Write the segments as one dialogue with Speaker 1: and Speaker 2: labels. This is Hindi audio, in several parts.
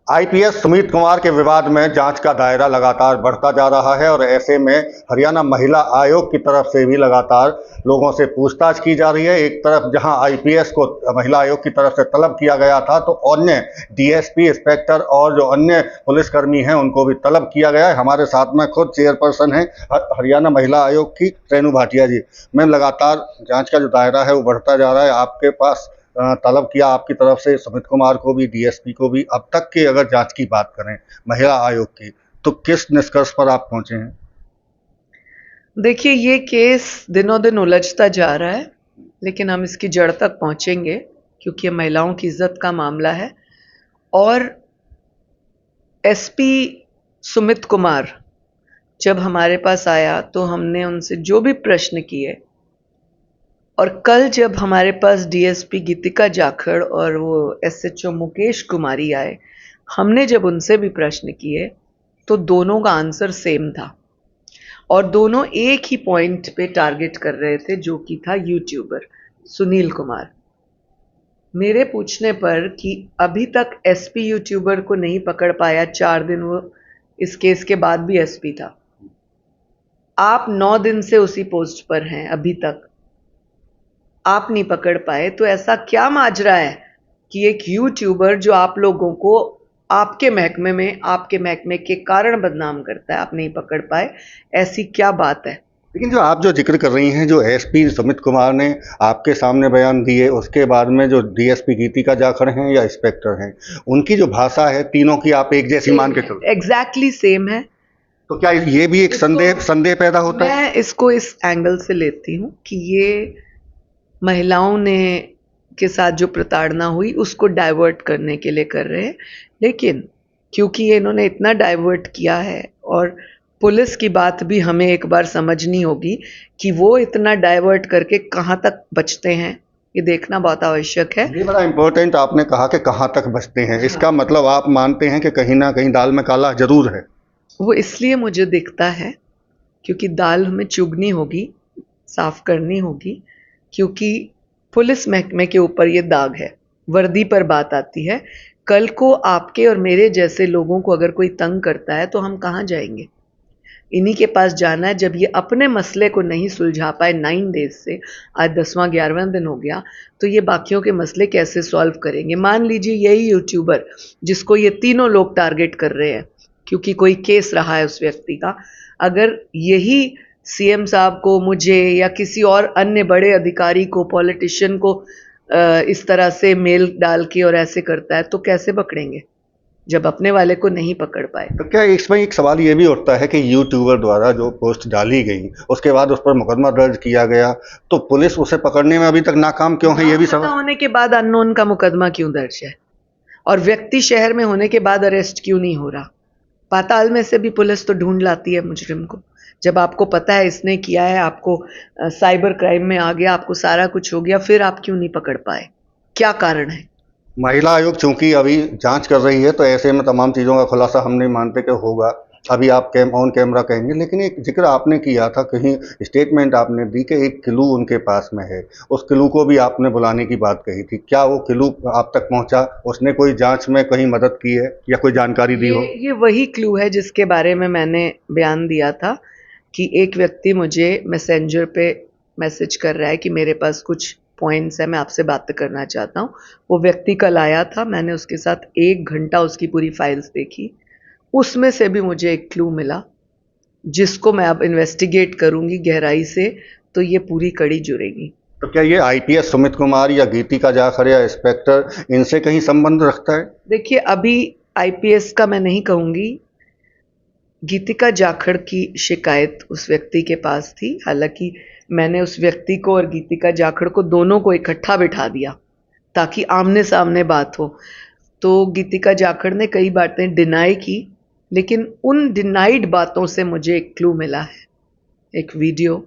Speaker 1: आईपीएस सुमित कुमार के विवाद में जांच का दायरा लगातार बढ़ता जा रहा है और ऐसे में हरियाणा महिला आयोग की तरफ से भी लगातार लोगों से पूछताछ की जा रही है। एक तरफ जहां आईपीएस को महिला आयोग की तरफ से तलब किया गया था, तो अन्य डीएसपी, इंस्पेक्टर और जो अन्य पुलिसकर्मी हैं उनको भी तलब किया गया है। हमारे साथ में खुद चेयरपर्सन है हरियाणा महिला आयोग की, रेणु भाटिया जी। मैम, लगातार जाँच का जो दायरा है वो बढ़ता जा रहा है। आपके पास तलब किया आपकी तरफ से सुमित कुमार को भी, डीएसपी को भी। अब तक की अगर जांच की बात करें महिला आयोग की, तो किस निष्कर्ष पर आप पहुंचे हैं?
Speaker 2: देखिए, ये केस दिनों दिन उलझता जा रहा है, लेकिन हम इसकी जड़ तक पहुंचेंगे क्योंकि ये महिलाओं की इज्जत का मामला है। और एसपी सुमित कुमार जब हमारे पास आया तो हमने उनसे जो भी प्रश्न किए, और कल जब हमारे पास डीएसपी गीतिका जाखड़ और वो एसएचओ मुकेश कुमारी आए, हमने जब उनसे भी प्रश्न किए तो दोनों का आंसर सेम था और दोनों एक ही पॉइंट पे टारगेट कर रहे थे, जो कि था यूट्यूबर सुनील कुमार। मेरे पूछने पर कि अभी तक एसपी यूट्यूबर को नहीं पकड़ पाया, 4 दिन वो इस केस के बाद भी एसपी था। आप 9 दिन से उसी पोस्ट पर हैं, अभी तक आप नहीं पकड़ पाए, तो ऐसा क्या माजरा है कि एक यूट्यूबर जो आप लोगों को आपके महकमे के कारण बदनाम करता है, आप नहीं पकड़ पाए? ऐसी क्या बात है?
Speaker 1: लेकिन जो आप जो जिक्र कर रही हैं, जो एसपी सुमित कुमार ने आपके सामने बयान दिए, उसके बाद में जो डीएसपी गीतिका जाखड़ हैं या इंस्पेक्टर हैं, उनकी जो भाषा है तीनों की आप एक जैसी मान के चलो,
Speaker 2: एग्जैक्टली सेम है।
Speaker 1: तो क्या ये भी एक संदेह पैदा होता है?
Speaker 2: मैं इसको इस एंगल से लेती हूँ कि ये महिलाओं ने के साथ जो प्रताड़ना हुई उसको डाइवर्ट करने के लिए कर रहे हैं, लेकिन क्योंकि ये इन्होंने इतना डाइवर्ट किया है, और पुलिस की बात भी हमें एक बार समझनी होगी कि वो इतना डाइवर्ट करके कहाँ तक बचते हैं, ये देखना बहुत आवश्यक है।
Speaker 1: ये बड़ा इम्पोर्टेंट आपने कहा कि कहाँ तक बचते हैं। इसका मतलब आप मानते हैं कि कहीं ना कहीं दाल में काला जरूर है?
Speaker 2: वो इसलिए मुझे दिखता है क्योंकि दाल हमें चुगनी होगी, साफ करनी होगी, क्योंकि पुलिस महकमे के ऊपर ये दाग है। वर्दी पर बात आती है, कल को आपके और मेरे जैसे लोगों को अगर कोई तंग करता है तो हम कहाँ जाएंगे? इन्हीं के पास जाना है। जब ये अपने मसले को नहीं सुलझा पाए 9 डेज से, आज 10वां 11वां दिन हो गया, तो ये बाकियों के मसले कैसे सॉल्व करेंगे? मान लीजिए यही यूट्यूबर जिसको ये तीनों लोग टारगेट कर रहे हैं क्योंकि कोई केस रहा है उस व्यक्ति का, अगर यही सीएम साहब को, मुझे या किसी और अन्य बड़े अधिकारी को, पॉलिटिशियन को इस तरह से मेल डाल के और ऐसे करता है, तो कैसे पकड़ेंगे जब अपने वाले को नहीं पकड़ पाए?
Speaker 1: तो क्या इसमें एक सवाल ये भी उठता है कि यूट्यूबर द्वारा जो पोस्ट डाली गई, उसके बाद उस पर मुकदमा दर्ज किया गया, तो पुलिस उसे पकड़ने में अभी तक नाकाम क्यों है? ये भी
Speaker 2: पता
Speaker 1: सवाल।
Speaker 2: होने के बाद अननोन का मुकदमा क्यों दर्ज है? और व्यक्ति शहर में होने के बाद अरेस्ट क्यों नहीं हो रहा? पाताल में से भी पुलिस तो ढूंढ लाती है मुजरिम को। जब आपको पता है इसने किया है, आपको साइबर क्राइम में आ गया, आपको सारा कुछ हो गया, फिर आप क्यों नहीं पकड़ पाए? क्या कारण है?
Speaker 1: महिला आयोग चूंकि अभी जांच कर रही है, तो ऐसे में तमाम चीज़ों का खुलासा हम नहीं मानते कि होगा। अभी आप ऑन कैमरा कहेंगे, लेकिन एक जिक्र आपने किया था, कहीं स्टेटमेंट आपने दी कि एक क्लू उनके पास में है। उस क्लू को भी आपने बुलाने की बात कही थी। क्या वो क्लू आप तक पहुंचा? उसने कोई जांच में कहीं मदद की है या कोई जानकारी दी हो?
Speaker 2: ये वही क्लू है जिसके बारे में मैंने बयान दिया था कि एक व्यक्ति मुझे मैसेंजर पे मैसेज कर रहा है कि मेरे पास कुछ पॉइंट्स है, मैं आपसे बात करना चाहता हूँ। वो व्यक्ति कल आया था, मैंने उसके साथ 1 घंटा उसकी पूरी फाइल्स देखी। उसमें से भी मुझे एक क्लू मिला जिसको मैं अब इन्वेस्टिगेट करूंगी गहराई से, तो ये पूरी कड़ी जुड़ेगी।
Speaker 1: तो क्या ये आईपीएस सुमित कुमार या गीतिका जाखड़ या इंस्पेक्टर, इनसे कहीं संबंध रखता है?
Speaker 2: देखिए, अभी आईपीएस का मैं नहीं कहूंगी। गीतिका जाखड़ की शिकायत उस व्यक्ति के पास थी, हालांकि मैंने उस व्यक्ति को और गीतिका जाखड़ को दोनों को इकट्ठा बिठा दिया ताकि आमने सामने बात हो। तो गीतिका जाखड़ ने कई बातें डिनाई की, लेकिन उन डिनाइड बातों से मुझे एक क्लू मिला है, एक वीडियो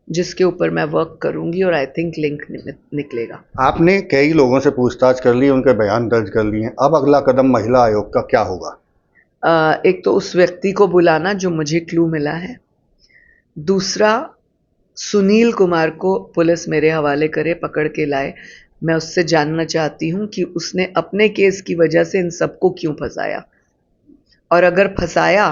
Speaker 2: जिसके ऊपर मैं वर्क करूंगी और आई थिंक लिंक निकलेगा।
Speaker 1: आपने कई लोगों से पूछताछ कर ली, उनके बयान दर्ज कर लिए हैं। अब अगला कदम महिला आयोग का क्या होगा?
Speaker 2: एक तो उस व्यक्ति को बुलाना जो मुझे क्लू मिला है, दूसरा सुनील कुमार को पुलिस मेरे हवाले करे, पकड़ के लाए। मैं उससे जानना चाहती हूँ कि उसने अपने केस की वजह से इन सबको क्यों फंसाया। और अगर फंसाया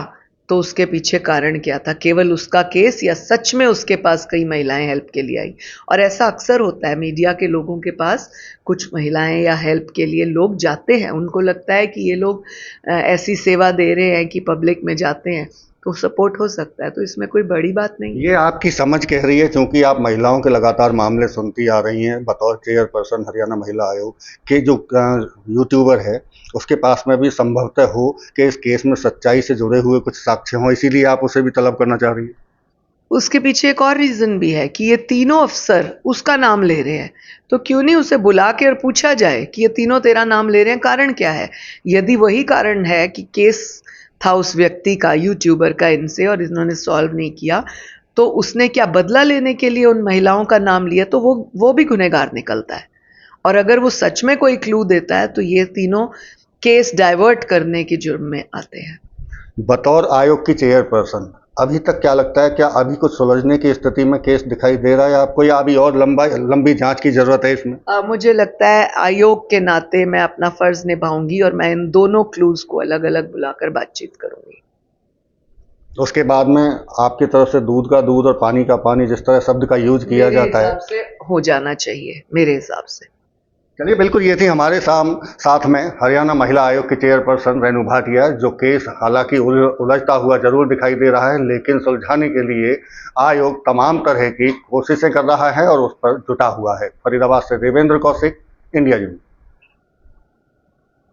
Speaker 2: तो उसके पीछे कारण क्या था, केवल उसका केस या सच में उसके पास कई महिलाएं हेल्प के लिए आई। और ऐसा अक्सर होता है, मीडिया के लोगों के पास कुछ महिलाएं या हेल्प के लिए लोग जाते हैं, उनको लगता है कि ये लोग ऐसी सेवा दे रहे हैं कि पब्लिक में जाते हैं तो सपोर्ट हो सकता है, तो इसमें कोई बड़ी बात नहीं है।
Speaker 1: ये आपकी समझ कह रही है, क्योंकि आप महिलाओं के लगातार मामले सुनती आ रही हैं बतौर चेयरपर्सन हरियाणा महिला आयोग के। जो यूट्यूबर है उसके पास में भी संभवतः हो कि इस केस में सच्चाई से जुड़े हुए कुछ साक्ष्य हों, इसीलिए आप उसे भी तलब करना चाह रही हैं।
Speaker 2: उसके पीछे एक और रीजन भी है कि ये तीनों अफसर उसका नाम ले रहे हैं, तो क्यों नहीं उसे बुला के और पूछा जाए कि ये तीनों तेरा नाम ले रहे हैं, कारण क्या है। यदि वही कारण है कि केस था उस व्यक्ति का, यूट्यूबर का, इनसे, और इन्होंने सॉल्व नहीं किया, तो उसने क्या बदला लेने के लिए उन महिलाओं का नाम लिया, तो वो भी गुनहगार निकलता है। और अगर वो सच में कोई क्लू देता है तो ये तीनों केस डाइवर्ट करने के जुर्म में आते हैं।
Speaker 1: बतौर आयोग की चेयरपर्सन अभी तक क्या लगता है, क्या अभी कुछ सुलझने की स्थिति में केस दिखाई दे रहा है आपको, या अभी और लंबी जांच की जरूरत है इसमें?
Speaker 2: मुझे लगता है आयोग के नाते मैं अपना फर्ज निभाऊंगी और मैं इन दोनों क्लूज को अलग अलग बुलाकर बातचीत करूंगी।
Speaker 1: उसके बाद में आपकी तरफ से दूध का दूध और पानी का पानी, जिस तरह शब्द का यूज किया जाता है,
Speaker 2: से हो जाना चाहिए मेरे हिसाब से।
Speaker 1: चलिए, बिल्कुल ये थी हमारे साथ में हरियाणा महिला आयोग की चेयरपर्सन रेणु भाटिया, जो केस हालांकि उलझता हुआ जरूर दिखाई दे रहा है, लेकिन सुलझाने के लिए आयोग तमाम तरह की कोशिशें कर रहा है और उस पर जुटा हुआ है। फरीदाबाद से देवेंद्र कौशिक, इंडिया न्यूज।